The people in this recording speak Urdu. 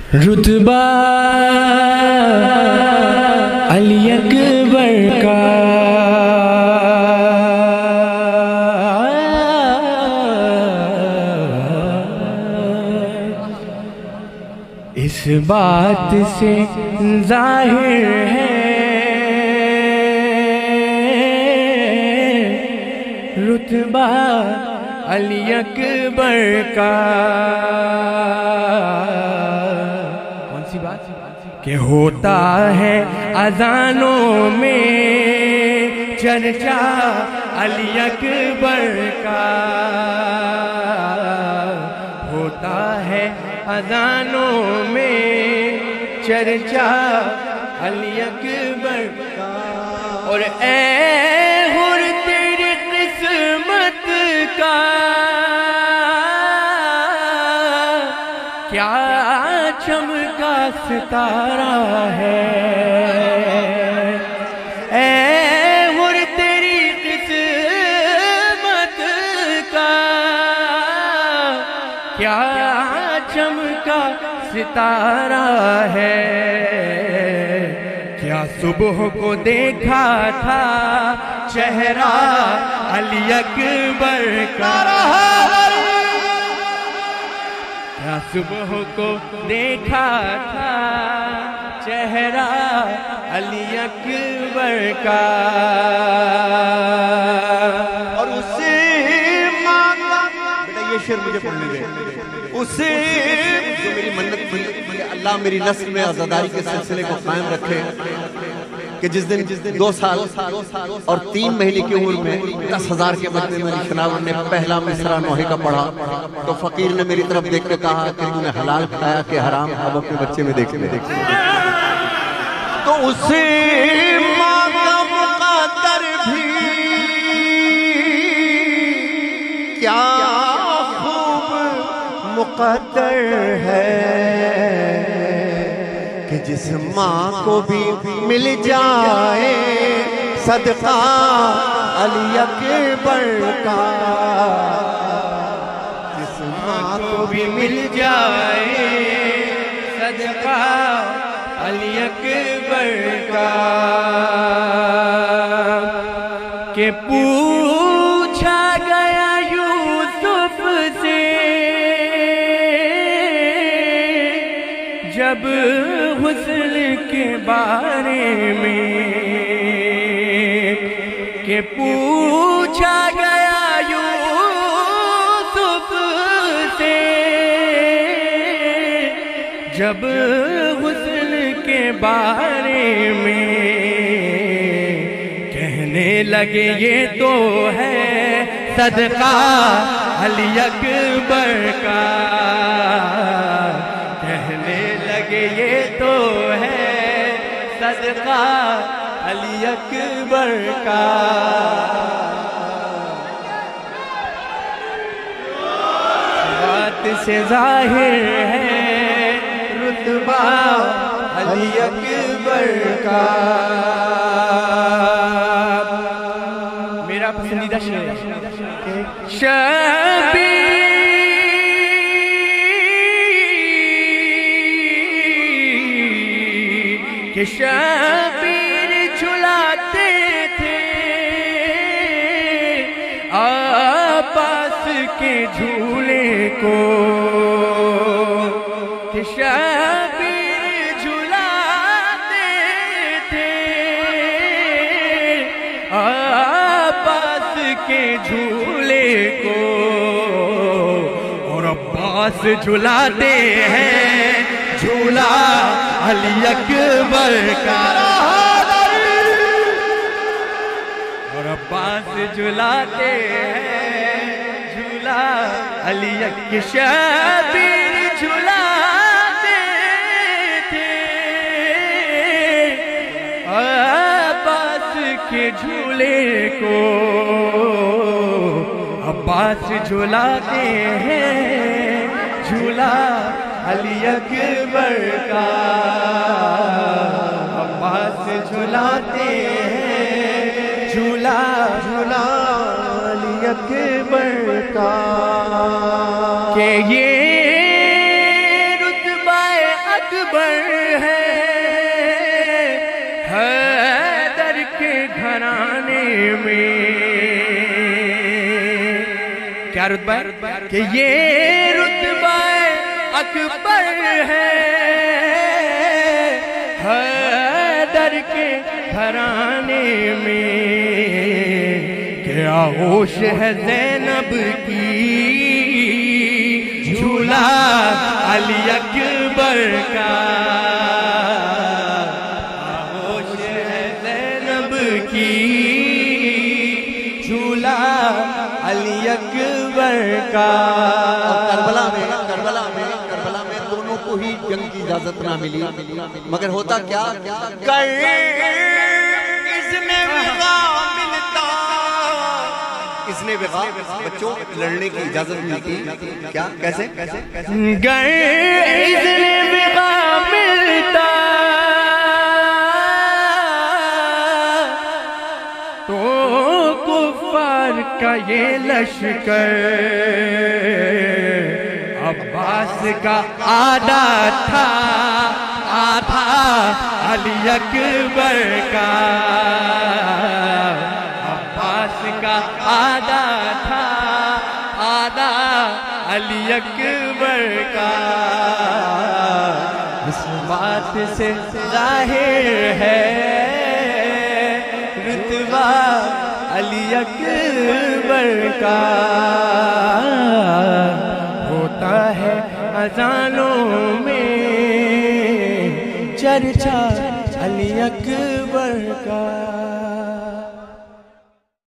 رتبہ علی اکبر کا اس بات سے ظاہر ہے رتبہ علی اکبر کا کون سی بات کہ ہوتا ہے اذانوں میں چرچا علی اکبر کا ہوتا ہے اذانوں میں چرچا علی اکبر کا اور اے حر تیری قسمت کا کیا چمکا ستارہ ہے اے حر تیری قسمت کا کیا چمکا ستارہ ہے کیا صبح کو دیکھا تھا چہرہ علی اکبر کا کیا صبح کو دیکھا تھا چہرہ علی اکبر کا اور اسے مانگا بیٹا یہ شعر مجھے پڑھنے دے اسے جو میری منت کہ اللہ میری نسل میں عزاداری کے سلسلے کو قائم رکھے کہ جس دن 2 سال اور 3 مہینے کی عمر میں 10,000 کے بدلے میری شناور نے پہلا مصرع نوحے کا پڑھا تو فقیر نے میری طرف دیکھ کے کہا کہ تو نے حلال کھایا کہ حرام اب اپنے بچے میں دیکھنے تو اسے ماں مقدر بھی کیا خوب مقدر ہے کہ جس ماں کو بھی مل جائے صدقہ علی اکبر کا جس ماں کو بھی مل جائے صدقہ علی اکبر کا کہ پوچھا گیا یوسف سے جب حسن کے بارے میں کہ پوچھا گیا یوسف سے جب حسن کے بارے میں کہنے لگے یہ تو ہے صدقہ علی اکبر کا کہنے لگے یہ تو ہے صدقہ علی اکبر کا بات سے ظاہر ہے رتبہ علی اکبر کا میرا پسندیدہ شبیر کہ شبیر جھلاتے تھے عباس کے جھولے کو کہ شبیر جھلاتے تھے عباس کے جھولے کو اور عباس جھلاتے ہیں جھولا علی اکبر کا اور عباس جھلاتے ہیں جھولا علی اکبر شبیر جھلاتے تھے عباس کے جھولے کو عباس جھلاتے ہیں جھولا علی اکبر کا عباس جھلاتے ہیں جھولا جھولا علی اکبر کا کہ یہ رتبہ اکبر ہے حیدر کے گھرانے میں. کیا رتبہ کہ یہ رتبہ اکبر ہے حیدر کے گھرانے میں. کیا ہوش ہے زینب کی جھولا علی اکبر کا. ہوش ہے زینب کی جھولا علی اکبر کا. کربلا میں دونوں کو ہی جنگ کی اجازت نہ ملی، مگر ہوتا کیا اس نے وغا بچوں لڑنے کی اجازت ملتی. کیا کیسے گر اذن وغا ملتا تو کفار کا یہ لشکر عباس کا آدھا تھا آدھا علی اکبر کا. عباس کا آدھا تھا آدھا علی اکبر کا. اس بات سے ظاہر ہے رتبہ علی اکبر کا. ہوتا ہے اذانوں میں چرچا علی اکبر کا.